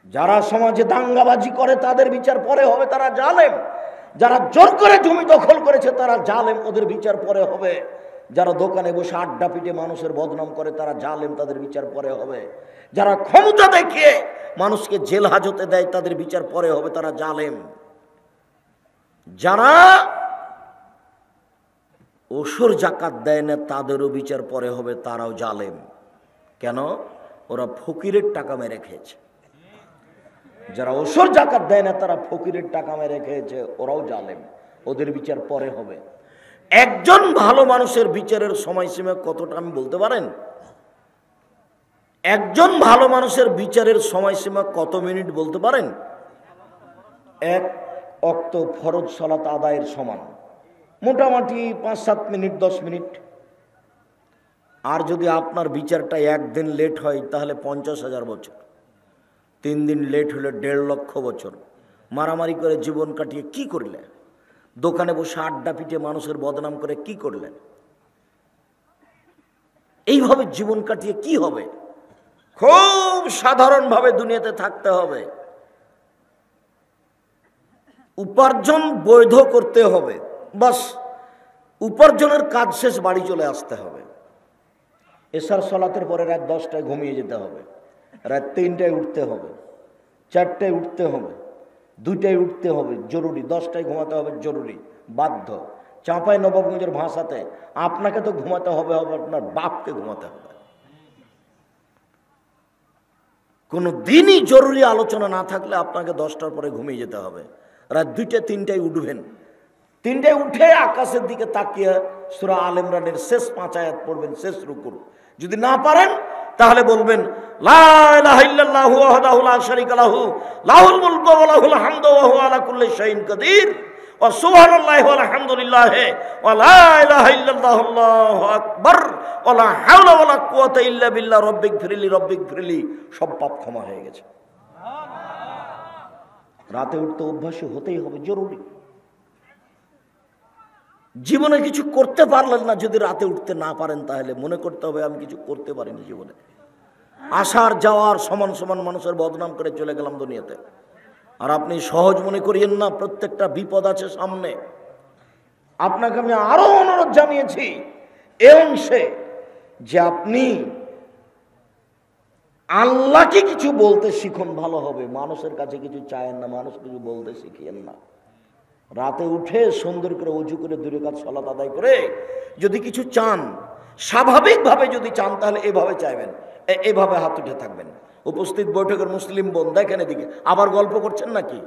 যারা সমাজে দাঙ্গাবাজি করে তাদের বিচার পরে হবে, তারা জালেম। যারা জোর করে জমি দখল করেছে তারা জালেম, ওদের বিচার পরে হবে। যারা দোকানে বসে আড্ডা পিটে মানুষের বদনাম করে তারা জালেম, তাদের বিচার পরে হবে। যারা ক্ষমতা দেখিয়ে মানুষকে জেল হাজতে দেয় তাদের বিচার পরে হবে, তারা জালেম। যারা ওসর জাকাত দেয় না তাদেরও বিচার পরে হবে, তারাও জালেম। কেন? ওরা ফকিরের টাকা মেরে খেয়েছে। যারা ওসর জাকাত দেয় না তারা ফকিরের টাকা মেরে খেয়েছে, ওরাও জালেম, ওদের বিচার পরে হবে। একজন ভালো মানুষের বিচারের সময়সীমা কতটা আমি বলতে পারেন? একজন ভালো মানুষের বিচারের সময়সীমা কত মিনিট বলতে পারেন? এক ওয়াক্ত ফরজ সালাত আদায়ের সমান, মোটামুটি 5-7 মিনিট, 10 মিনিট। আর যদি আপনার বিচারটা একদিন লেট হয় তাহলে 50,000 বছর, 3 দিন লেট হলে 1.5 লক্ষ বছর। মারামারি করে জীবন কাটিয়ে কি করলে? দোকানে বসে আড্ডা পিটে মানুষের বদনাম করে কি করলেন? এইভাবে জীবন কাটিয়ে কি হবে? খুব সাধারণভাবে দুনিয়াতে থাকতে হবে, উপার্জন বৈধ করতে হবে, বাস উপার্জনের কাজ শেষ, বাড়ি চলে আসতে হবে। এশার সালাতের পরে রাত 10টায় ঘুমিয়ে যেতে হবে, রাত 3টায় উঠতে হবে, 4টায় উঠতে হবে, 2টায় উঠতে হবে জরুরি, 10টায় ঘুমাতে হবে জরুরি, বাধ্য। চাঁপাই নবাবগঞ্জের ভাষাতে আপনাকে তো ঘুমাতে হবে, আপনার বাপকে ঘুমাতে হবে। কোনো দিনই জরুরি আলোচনা না থাকলে আপনাকে 10টার পরে ঘুমিয়ে যেতে হবে। রাত 2টা 3টায় উঠবেন, 3টায় উঠে আকাশের দিকে তাকিয়ে সূরা আল ইমরানের শেষ 5 আয়াত পড়বেন, শেষ রুকুর। যদি না পারেন তাহলে বলবেন লা ইলাহা ইল্লাল্লাহু ওয়াহদাহু লা শারীকা লাহু লাহুল মুলকু ওয়া লাহুল হামদু ওয়া হুয়া আলা কুল্লি শাইইন কাদির ওয়া সুবহানাল্লাহি ওয়া আলহামদুলিল্লাহি ওয়া লা ইলাহা ইল্লাল্লাহু আল্লাহু আকবার ওয়া লা হাওলা ওয়া লা কুওয়াতা ইল্লা বিল্লাহ রব্বিগফিরলি। সব পাপ ক্ষমা হয়ে গেছে। রাতে উঠতে অভ্যাসী হতেই হবে, জরুরি। জীবনে কিছু করতে পারলেন না, যদি রাতে উঠতে না পারেন তাহলে মনে করতে হবে আমি কিছু করতে পারিনি জীবনে। আসার যাওয়ার সমান সমান মানুষের বদনাম করে চলে গেলাম দুনিয়াতে। আর আপনি সহজ মনে করিয়েন না, প্রত্যেকটা বিপদ আছে সামনে। আপনাকে আমি আরো অনুরোধ জানিয়েছি এ অংশে যে আপনি আল্লাহকে কিছু বলতে শিখুন, ভালো হবে। মানুষের কাছে কিছু চায়েন না, মানুষ কিছু বলতে শিখিয়েন না। রাতে উঠে সুন্দর করে ওযু করে 2 রাকাত সালাত আদায় করে যদি কিছু চান, স্বাভাবিকভাবে যদি চান তাহলে এভাবে চাইবেন, এভাবে হাত উঠে থাকবেন। উপস্থিত বৈঠকের মুসলিম বোন দেখেন এদিকে, আবার গল্প করছেন নাকি?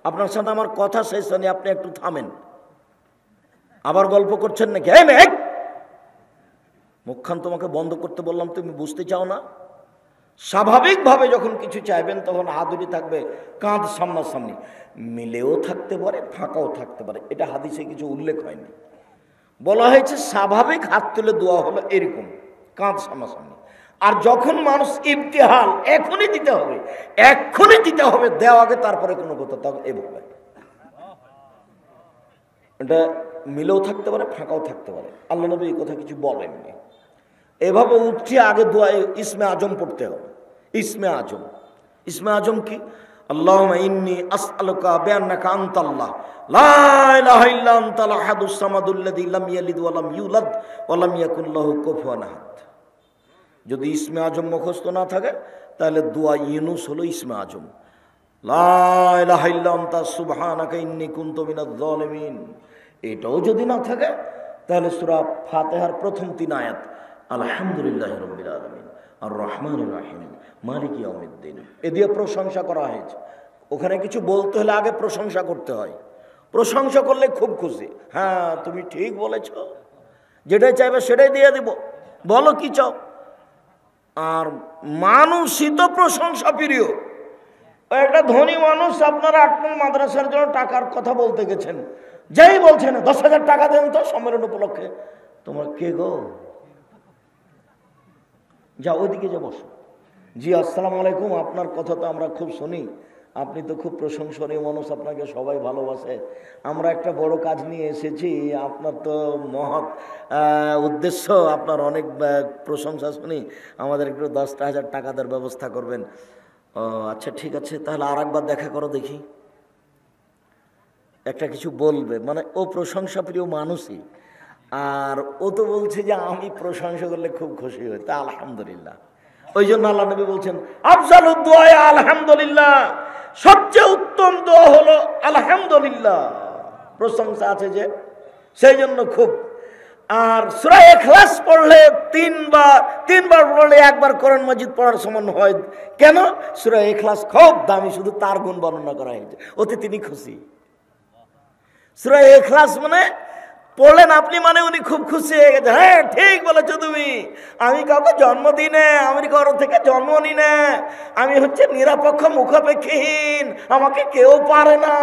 আপনার সাথে আমার কথা শেষ হয়নি, আপনি একটু থামেন। আবার গল্প করছেন নাকি? এই মেয়ে, মুখখান তোমাকে বন্ধ করতে বললাম, তুমি বুঝতে চাও না? স্বাভাবিকভাবে যখন কিছু চাইবেন তখন হাত দুটি থাকবে কাঁধ সামনাসামনি, মিলেও থাকতে পারে ফাঁকাও থাকতে পারে, এটা হাদিসে কিছু উল্লেখ হয়নি। বলা হয়েছে স্বাভাবিক হাত তুলে দোয়া হলো এরকম কাঁধ সামনাসামনি। আর যখন মানুষ ইমতিহান এখনই দিতে হবে, এখনই দিতে হবে, দেওয়া আগে তারপরে কোনো কথা, তখন এভাবে এটা মিলেও থাকতে পারে ফাঁকাও থাকতে পারে। আল্লাহ নবী এই কথা কিছু বলেননি। এভাবে উঠছে আগে দোয়া ইসমে আজম পড়তে হবে। ইসমে আজম, ইসমে আজম কি? আল্লাহুম্মা ইন্নী আসআলুকা বিআন্নাকা আনতাল্লাহ লা ইলাহা ইল্লা আনতাল আহাদুস সামাদুল্লাযী লাম ইয়ালিদ ওয়া লাম ইউলাদ ওয়া লাম ইয়াকুল লাহু কুফুয়ান আহাদ। যদি ইসমে আজম মুখস্থ না থাকে তাহলে দোয়া ইউনুস হলো ইসমে আজম। লা ইলাহা ইল্লা আনতা সুবহানাকা ইন্নী কুনতু মিনাজ জালিমিন। এটাও যদি না থাকে তাহলে সূরা ফাতিহার প্রথম 3 আয়াত আলহামদুলিল্লাহি রাব্বিল আলামিন আর রহমানির রহিম মালিক ইয়াউমিদ্দিন, এ দিয়ে প্রশংসা করা হয়েছে। ওখানে কিছু বলতে হলে আগে প্রশংসা করতে হয়। প্রশংসা করলে খুব খুশি, হ্যাঁ তুমি ঠিক বলেছ, যেটাই চাইবে সেটাই দিয়ে দিব, বলো কি চাও। আর মানুষই তো প্রশংসা প্রিয়। একটা ধনী মানুষ আপনারা 8 নং মাদ্রাসার জন্য টাকার কথা বলতে গেছেন, যেই বলছেন 10,000 টাকা দেন তো সম্মেলন উপলক্ষে, তোমার কে গো, যা ওইদিকে যা বসো। জি আসসালামু আলাইকুম, আপনার কথা তো আমরা খুব শুনি, আপনি তো খুব প্রশংসনীয় মানুষ, আপনাকে সবাই ভালোবাসে। আমরা একটা বড় কাজ নিয়ে এসেছি, আপনার তো মহৎ উদ্দেশ্য, আপনার অনেক প্রশংসা শুনি, আমাদের একটু 10,000 টাকা দেওয়ার ব্যবস্থা করবেন। ও আচ্ছা ঠিক আছে, তাহলে আর একবার দেখা করো দেখি, একটা কিছু বলবে। মানে ও প্রশংসা প্রিয় মানুষই, আর ও তো বলছে যে আমি প্রশংসা করলে খুব খুশি হই, তা আলহামদুলিল্লাহ। ওই জন্য আল্লাহ নবী বলছেন আফজালুদ দুআ আলহামদুলিল্লাহ, সবচেয়ে উত্তম দোয়া হলো আলহামদুলিল্লাহ, প্রশংসা আছে যে, সেই জন্য খুব। আর সূরা ইখলাস পড়লে তিনবার পড়লে একবার কোরআন মাজিদ পড়ার সমান হয়। কেন? সূরা ইখলাস খুব দামি, শুধু তার গুণ বর্ণনা করা হয়েছে, ওতে তিনি খুশি। সূরা ইখলাস মানে পড়লেন আপনি, মানে উনি খুব খুশি হয়ে গেছে। হ্যাঁ ঠিক বলেছো তুমি, আমি কাউকে জন্ম দিই না, আমি কারো থেকে জন্ম নিই না, আমি হচ্ছে নিরপেক্ষ মুখাপেক্ষীহীন, আমাকে কেউ পারে না।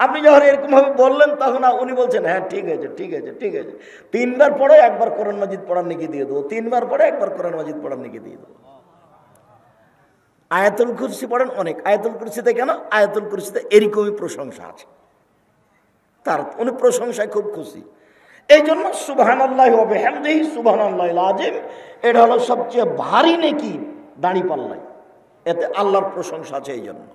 আপনি যখন এরকম ভাবে বললেন তখন উনি বলছেন হ্যাঁ ঠিক আছে ঠিক আছে ঠিক আছে, তিনবার পড়ে একবার কোরআন মাজিদ পড়ার নেকি দিয়ে দেবো, তিনবার পড়ে একবার কোরআন মাজিদ পড়ার নেকি দিয়ে দেবো। আয়াতুল কুরসি পড়েন অনেক, আয়াতুল কুরসিতে কেন? আয়াতুল কুরসিতে এরকমই প্রশংসা আছে, তার উনি প্রশংসায় খুব খুশি। এই জন্য সুবহানাল্লাহি ওয়া বিহামদিহি সুবহানাল্লাহিল আযীম, এটা হলো সবচেয়ে ভারী নেকি দাঁড়ি পাল্লায়, এতে আল্লাহর প্রশংসা আছে। এই জন্য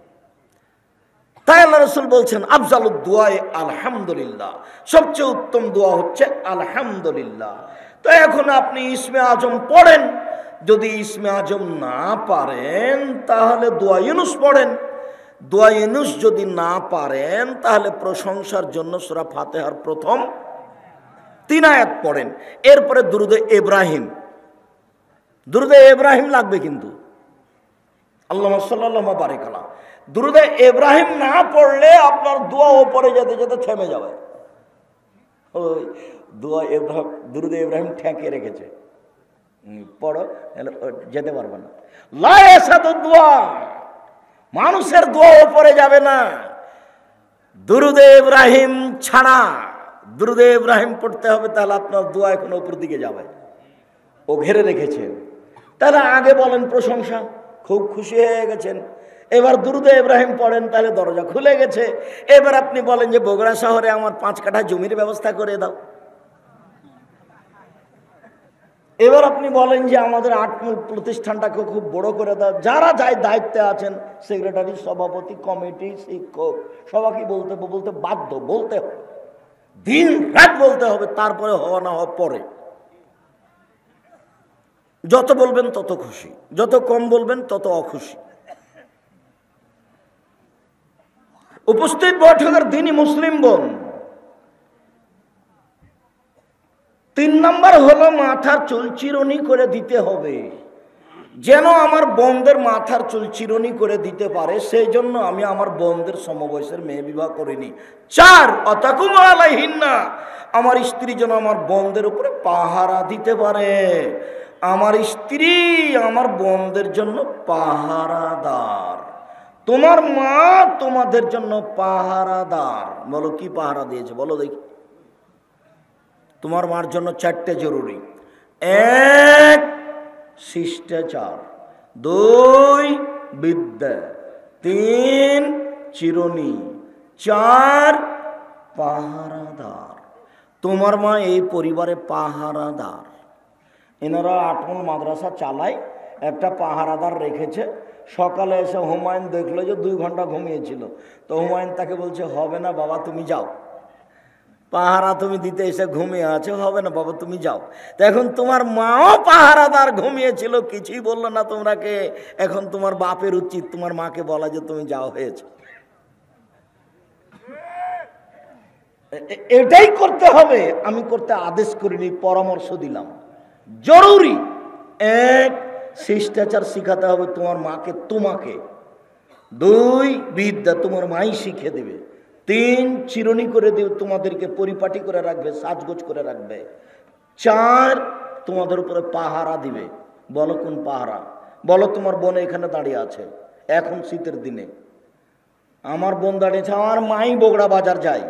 তাই আল্লাহ রাসূল বলছেন আফজালুদ দুআ আলহামদুলিল্লাহ, সবচেয়ে উত্তম দোয়া হচ্ছে আলহামদুলিল্লাহ। তো এখন আপনি ইসমে আজম পড়েন, যদি ইসমে আজম না পারেন তাহলে দোয়া ইউনুস পড়েন, দোয়া ইউনুস যদি না পারেন তাহলে প্রশংসার জন্য সূরা ফাতিহার প্রথম 3 আয়াত পড়েন। এরপরে দুরুদে ইব্রাহিম, দুরুদে ইব্রাহিম লাগবে কিন্তু, আল্লাহুম্মা সাল্লাল্লাহু ওয়া বারিক আলা। দুরুদে ইব্রাহিম না পড়লে আপনার দোয়া ওপরে যেতে যেতে থেমে যাবে। ওই দুরুদে ইব্রাহিম ঠেকে রেখেছে, পড়ো যেতে পারবে না। লা ইয়াসাদুদ দুআ, মানুষের দোয়া ওপরে যাবে না, দুরুদে ইব্রাহিম ছাড়া। দুরুদে ইব্রাহিম পড়তে হবে, তাহলে আপনার দোয়া এখন উপর দিকে যাবে, ও ঘেরে রেখেছে। তাহলে আগে বলেন প্রশংসা, খুব খুশি হয়ে গেছেন, এবার দুরুদে ইব্রাহিম পড়েন, তাহলে দরজা খুলে গেছে। এবার আপনি বলেন যে বগুড়া শহরে আমার 5 কাঠা জমির ব্যবস্থা করে দাও। এবার আপনি বলেন যে আমাদের আটমূল প্রতিষ্ঠানটাকে খুব বড় করে দাও। যারা যাই দায়িত্বে আছেন, সেক্রেটারি, সভাপতি, কমিটি, শিক্ষক, সবাইকে বলতে বাধ্য, বলতে হবে, দিন রাত বলতে হবে, তারপরে হওয়া না হওয়া পরে। যত বলবেন তত খুশি, যত কম বলবেন তত অখুশি। উপস্থিত বৈঠকের দিনই মুসলিম বোন, 3 নম্বর হলো মাথার চুল চিরুনি করে দিতে হবে। যেন আমার বোনদের মাথার চুল চিরুনি করে দিতে পারে, সেই জন্য আমি আমার বোনদের সমবয়সের মেয়ে বিবাহ করিনি। 4 অতাকুম আলাইহিন্না, আমার স্ত্রী যেন আমার বোনদের উপরে পাহারা দিতে পারে। আমার স্ত্রী আমার বোনদের জন্য পাহারাদার, তোমার মা তোমাদের জন্য পাহারাদার। বলো কি পাহারা দিয়েছে বলো দেখি। তোমার মার জন্য 4টে জরুরি: 1 শিষ্টাচার, 2 বিদ্যা, 3 চিরুনি, 4 পাহারাদার। তোমার মা এই পরিবারে পাহারাদার। এনারা 8 মাদ্রাসা চালায়, একটা পাহারাদার রেখেছে। সকালে এসে হুমায়ুন দেখলো যে 2 ঘন্টা ঘুমিয়েছিল, তো হুমায়ুন তাকে বলছে হবে না বাবা তুমি যাও, পাহারা তুমি দিতে এসে ঘুমিয়ে আছে, হবে না বাবা তুমি যাও। তো এখন তোমার মাও পাহারাদার ঘুমিয়েছিল, কিছুই বললো না তোমরাকে। এখন তোমার বাপের উচিত তোমার মাকে বলা যে তুমি যাও হয়েছে। এটাই করতে হবে, আমি করতে আদেশ করিনি, পরামর্শ দিলাম। জরুরি 1 শিষ্টাচার শিখাতে হবে তোমার মাকে তোমাকে, 2 বিদ্যা তোমার মাই শিখে দেবে, 3 চিরুনি করে দেবে, তোমাদেরকে পরিপাটি করে রাখবে, সাজগোজ করে রাখবে, 4 তোমাদের উপরে পাহারা দিবে। বলো কোন পাহারা? বলো তোমার বোন এখানে দাঁড়িয়ে আছে এখন শীতের দিনে, আমার বোন দাঁড়িয়েছে, আমার মাই বগুড়া বাজার যায়,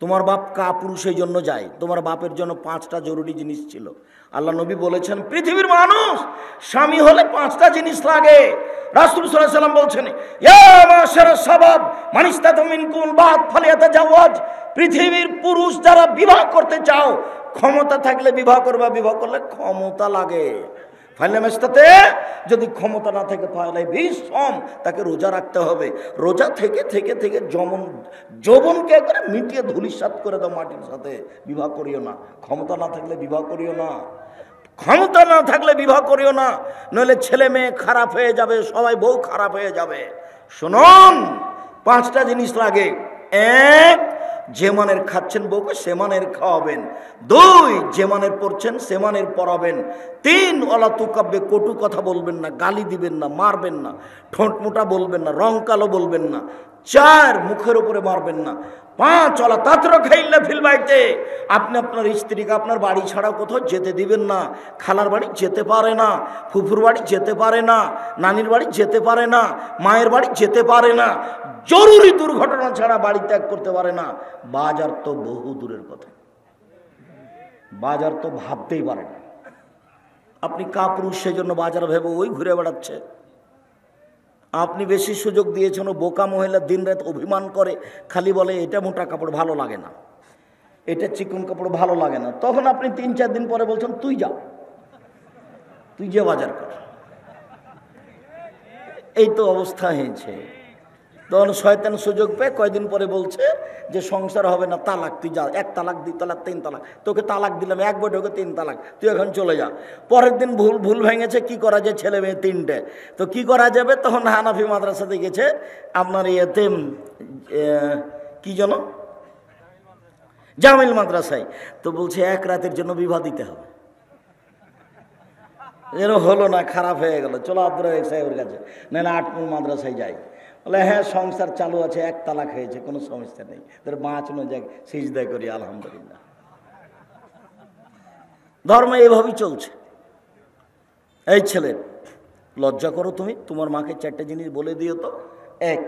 তোমার বাপ কাপুরুষের জন্য যায়, তোমার বাপের জন্য 5টা জরুরি জিনিস ছিল। আল্লাহ নবী বলেছেন পৃথিবীর মানুষ স্বামী হলে 5টা জিনিস লাগে। রাসূল সাল্লাল্লাহু আলাইহি ওয়াসাল্লাম বলছেন ইয়া মাশারাস শাবাব মান ইসতাতা মিনকুম বাত ফালিয়াতাজাওয়াজ, পৃথিবীর পুরুষ যারা বিবাহ করতে চাও, ক্ষমতা থাকলে বিবাহ করবা, বিবাহ করলে ক্ষমতা লাগে। ফাইলামেস্তাতে যদি ক্ষমতা না থাকে তাহলে ভীষণ তাকে রোজা রাখতে হবে। রোজা থেকে থেকে থেকে যৌবনকে একবারে মিটিয়ে ধূলিসাৎ করে দাও মাটির সাথে। বিবাহ করিও না, ক্ষমতা না থাকলে বিবাহ করিও না, ক্ষমতা না থাকলে বিবাহ করিও না, নইলে ছেলে মেয়ে খারাপ হয়ে যাবে, সবাই বউ খারাপ হয়ে যাবে। শুনুন, 5টা জিনিস লাগে। 1, যে মানের খাচ্ছেন বউকে সে মানের খাওয়াবেন। 2, যে মানের পড়ছেন সে মানের পড়াবেন। 3, অলা তুকাব্বে, কটু কথা বলবেন না, গালি দিবেন না, মারবেন না, ঠোঁট মোটা বলবেন না, রং কালো বলবেন না। 4, মুখের উপরে মারবেন না। 5, অলা তাতর খাইল্লা ফিল বাইতে, আপনি আপনার স্ত্রীকে আপনার বাড়ি ছাড়া কোথাও যেতে দিবেন না। খালার বাড়ি যেতে পারে না, ফুফুর বাড়ি যেতে পারে না, নানির বাড়ি যেতে পারে না, মায়ের বাড়ি যেতে পারে না, জরুরি দুর্ঘটনা ছাড়া বাড়ি ত্যাগ করতে পারে না। বাজার তো বহু দূরের কথা, বাজার তো ভাবতেই পারে না। আপনি কাপুরুষ, সেজন্য বাজার ভেবে ওই ঘুরে বেড়াচ্ছে। আপনি বেশি সুযোগ দিয়েছেন, ও বোকা মহিলা দিন রাত অভিমান করে, খালি বলে এটা মোটা কাপড় ভালো লাগে না, এটা চিকন কাপড় ভালো লাগে না। তখন আপনি 3-4 দিন পরে বলছেন তুই যা, তুই যে বাজার কর। এই তো অবস্থা হয়েছে। তখন শয়তান সুযোগ পেয়ে কয়দিন পরে বলছে যে সংসার হবে না, তালাক, তুই যা, 1 তালাক 2 তালাক 3 তালাক, তোকে তালাক দিলাম, 1 বৈঠকে 3 তালাক, তুই এখন চলে যা। পরের দিন ভুল ভেঙেছে, কি করা যায়, ছেলে মেয়ে 3টে, তো কি করা যাবে? তখন হানাফি মাদ্রাসাতে গেছে, আপনার ইয়েতে কি যেন জামিল মাদ্রাসায়, তো বলছে 1 রাতের জন্য বিবাহ দিতে হবে। এর হলো না, খারাপ হয়ে গেল, চলো আব্দুর রাজাক সাহেবের কাছে, না 8 মাদ্রাসায় যাই। বলে হ্যাঁ সংসার চালু আছে, 1 তালাক হয়েছে, কোনো সমস্যা নেই, তোর বাঁচানো যাক, সিজদা করি আলহামদুলিল্লাহ। ধর্ম এইভাবেই চলছে। এই ছেলে, লজ্জা করো তুমি, তোমার মাকে 4টে জিনিস বলে দিও তো। 1,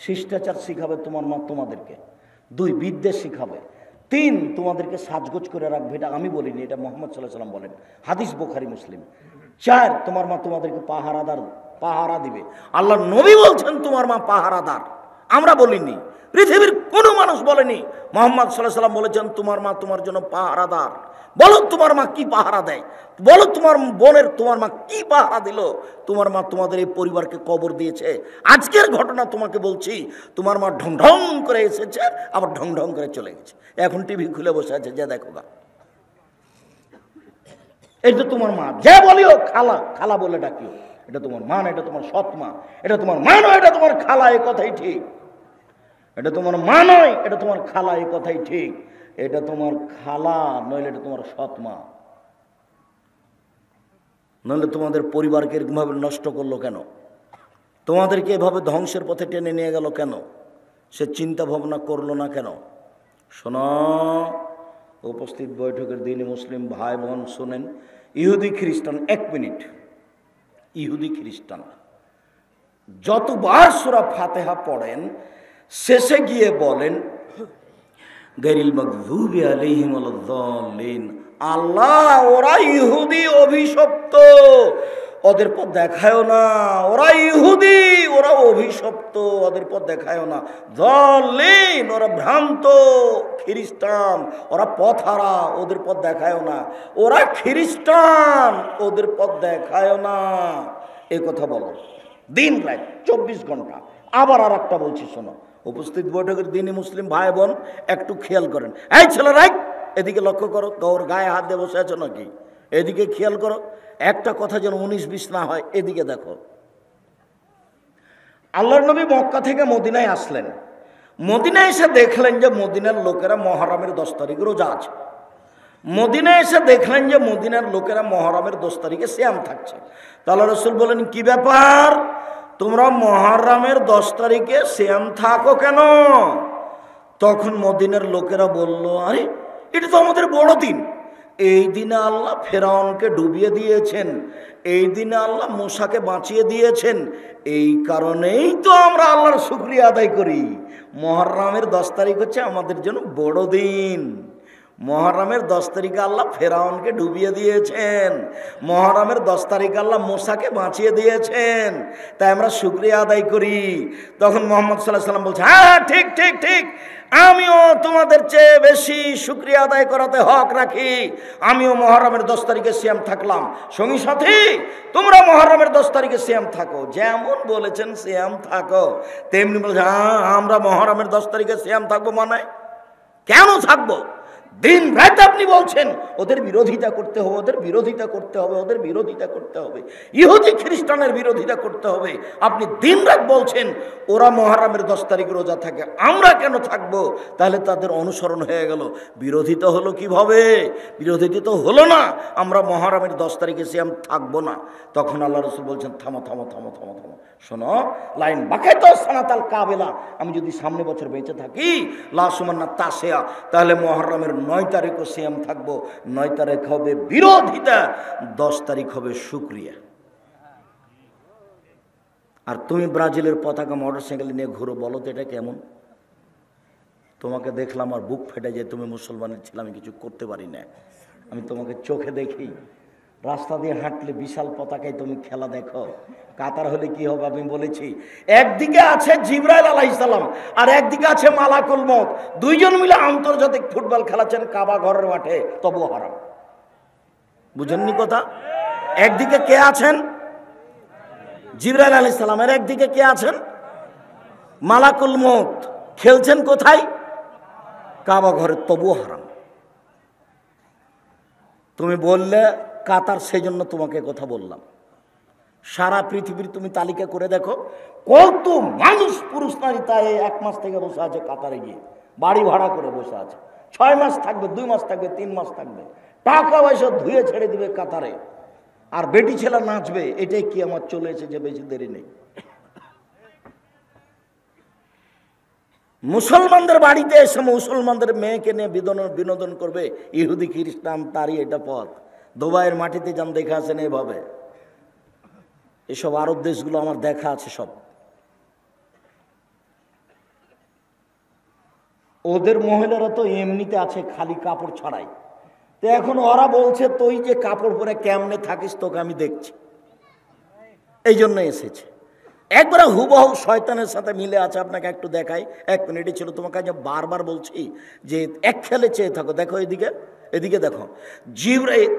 শিষ্টাচার শিখাবে তোমার মা তোমাদেরকে। 2, বিদ্বেষ শিখাবে। 3, তোমাদেরকে সাজগোজ করে রাখবে। এটা আমি বলিনি, এটা মুহাম্মদ সাল্লাল্লাহু আলাইহি ওয়াসাল্লাম বলেন, হাদিস বুখারী মুসলিম। 4, তোমার মা তোমাদেরকে পাহারা দিবে। আল্লাহ নবী বলছেন তোমার মা পাহারাদার, আমরা বলিনি, পৃথিবীর কোনো মানুষ বলেনি। মুহাম্মদ সাল্লাল্লাহু আলাইহি ওয়াসাল্লাম বলেছেন তোমার মা তোমার জন্য পাহারাদার। বলো তোমার মা কি পাহারা দেয়, বলো তোমার বোনের তোমার মা কি পাহারা দিল। তোমার মা তোমাদের এই পরিবারকে কবর দিয়েছে। আজকের ঘটনা তোমাকে বলছি, তোমার মা ঢং ঢং করে এসেছে, আবার ঢং ঢং করে চলে গেছে, এখন টিভি খুলে বসে আছে, যে দেখো গা, এই তো তোমার মা। যে বলিও খালা, খালা বলে ডাকিও, এটা তোমার মা না, এটা তোমার সৎ মা। এটা তোমার মা নয়, এটা তোমার খালা, এই কথাই ঠিক। এটা তোমার মা নয়, এটা তোমার খালা, এই কথাই ঠিক। এটা তোমার খালা নইলে এটা তোমার সৎ মা। নইলে তোমাদের পরিবারকে এরকমভাবে নষ্ট করলো কেন? তোমাদেরকে এভাবে ধ্বংসের পথে টেনে নিয়ে গেল কেন? সে চিন্তা ভাবনা করলো না কেন? শোনো, উপস্থিত বৈঠকের দিনই মুসলিম ভাই বোন শোনেন, ইহুদি খ্রিস্টান, 1 মিনিট, ইহুদি খ্রিস্টান যতবার সূরা ফাতিহা পড়েন শেষে গিয়ে বলেন গায়রিল মাগযুবি আলাইহিম ওয়ালাদ-দাল্লিন। আল্লাহ, ওরা ইহুদি অভিশপ্ত, ওদের পথ দেখায়ও না। ওরা ইহুদি, ওরা অভিশপ্ত, ওদের পথ দেখায়ও না। দাল্লিন, ওরা ভ্রান্ত খ্রিস্টান, ওরা পথহারা, ওদের পথ দেখায়ও না। ওরা খ্রিস্টান, ওদের পথ দেখায়ও না। এই কথা বলো দিন রাত 24 ঘন্টা। আবার আর একটা বলছি, শোনো, উপস্থিত বৈঠকের দিনই মুসলিম ভাই বোন একটু খেয়াল করেন। এই ছেলেরা, এদিকে লক্ষ্য করো, ওর গায়ে হাত দিয়ে বসে আছো নাকি? এদিকে খেয়াল করো, একটা কথা যেন 19-20 না হয়। এদিকে দেখো, আল্লাহর নবী মক্কা থেকে মদিনায় আসলেন। মদিনায় এসে দেখলেন যে মদিনার লোকেরা মহরমের 10 তারিখ রোজা আছে। মদিনায় এসে দেখলেন যে মদিনার লোকেরা মহরমের 10 তারিখে সিয়াম থাকছে। তাহলে রাসূল বলেন, কি ব্যাপার, তোমরা মহরমের 10 তারিখে সিয়াম থাকো কেন? তখন মদিনার লোকেরা বলল, আরে এটা তো আমাদের বড় দিন। এই দিনে আল্লাহ ফেরাউনকে ডুবিয়ে দিয়েছেন, এই দিনে আল্লাহ মূসাকে বাঁচিয়ে দিয়েছেন, এই কারণেই তো আমরা আল্লাহর শুকরিয়া আদায় করি। মুহররমের 10 তারিখ হচ্ছে আমাদের জন্য বড় দিন। মুহররমের 10 তারিখে আল্লাহ ফেরাউনকে ডুবিয়ে দিয়েছেন, মুহররমের 10 তারিখে আল্লাহ মূসাকে বাঁচিয়ে দিয়েছেন, তাই আমরা শুকরিয়া আদায় করি। তখন মুহাম্মদ সাল্লাল্লাহু আলাইহি ওয়াসাল্লাম বলছে, হ্যাঁ ঠিক ঠিক ঠিক, আমিও তোমাদের চেয়ে বেশি শুকরিয়া আদায় করাতে হক রাখি। আমিও মুহররমের 10 তারিখে সিয়াম থাকলাম। সঙ্গী সাথী, তোমরা মুহররমের 10 তারিখে সিয়াম থাকো, যেমন বলেছেন সিয়াম থাকো, তেমনি বলছে হ্যাঁ আমরা মুহররমের 10 তারিখে সিয়াম থাকবো। মানে কেন থাকবো? দিন রাত আপনি বলছেন ওদের বিরোধিতা করতে হবে, ওদের বিরোধিতা করতে হবে, ওদের বিরোধিতা করতে হবে, ইহুদি খ্রিস্টানের বিরোধিতা করতে হবে। আপনি দিন রাত বলছেন ওরা মুহররমের 10 তারিখে রোজা থাকে, আমরা কেন থাকবো? তাহলে তাদের অনুসরণ হয়ে গেল। বিরোধিতা হলো কিভাবে? বিরোধিতা তো হলো না, আমরা মুহররমের 10 তারিখে সিয়াম থাকবো না। তখন আল্লাহ রাসূল বলছেন থামো থামো থামো থামো থামো, শোনো, লাইন বাকাইতো সানাতাল কাবেলা, আমি যদি সামনে বছর বেঁচে থাকি লা সুমান্না তাসিয়া, তাহলে মুহররমের 9 তারিখও সিয়াম থাকবো। 9 তারিখ হবে বিরোধিতা, 10 তারিখ হবে শুকরিয়া। আর তুমি ব্রাজিলের পতাকা মোটরসাইকেল নিয়ে ঘুরো, বলো তো এটা কেমন? তোমাকে দেখলাম আর বুক ফেটে যায়, তুমি মুসলমানের ছেলে, আমি কিছু করতে পারি না। আমি তোমাকে চোখে দেখি, রাস্তা দিয়ে হাঁটলে বিশাল পতাকায় তুমি খেলা দেখো। কাতার হলে কি হবে আমি বলেছি, একদিকে আছে জিবরাইল আলাইহিস সালাম আর একদিকে আছে মালাকুল মউত, দুইজন মিলে আন্তর্জাতিক ফুটবল খেলাচ্ছেন কাবা ঘরের মাঠে, তবু হারাম। বুঝেননি কথা? একদিকে কে আছেন? জিবরাইল আলাইহিস সালাম, এর একদিকে কে আছেন? মালাকুল মউত। খেলছেন কোথায়? কাবা ঘরে, তবু হারাম। তুমি বললে কাতার, সেই জন্য তোমাকে কথা বললাম। সারা পৃথিবীর তুমি তালিকা করে দেখো কত মানুষ, পুরুষ নারী, তাই 1 মাস থেকে বসে আছে কাতারে গিয়ে, বাড়ি ভাড়া করে বসে আছে। 6 মাস থাকবে, 2 মাস থাকবে, 3 মাস থাকবে, টাকা পয়সা ধুয়ে ছেড়ে দিবে কাতারে, আর বেটি ছেলে নাচবে। এটাই কি আমার চলে এসেছে, বেশি দেরি নেই। মুসলমানদের বাড়িতে এসে মুসলমানদের মেয়েকে নিয়ে বিনোদন করবে ইহুদি খ্রিস্টান, তারই এটা পথ। দুবাইয়ের মাটিতে যান, দেখা আছেন এইভাবে। এসব আরব দেশগুলো আমার দেখা আছে সব। ওদের মহিলারা তো এমনিতে আছে খালি কাপড় ছাড়াই, তো এখন ওরা বলছে তুই যে কাপড় পরে কেমনে থাকিস, তোকে আমি দেখছি, এই জন্য এসেছে। একবারে হুবহু শয়তানের সাথে মিলে আছে। আপনাকে একটু দেখাই, 1 মিনিটে ছিল, তোমাকে আজ বারবার বলছি যে এক খেলে চেয়ে থাকো। দেখো এদিকে, এদিকে দেখো, জিবরাইল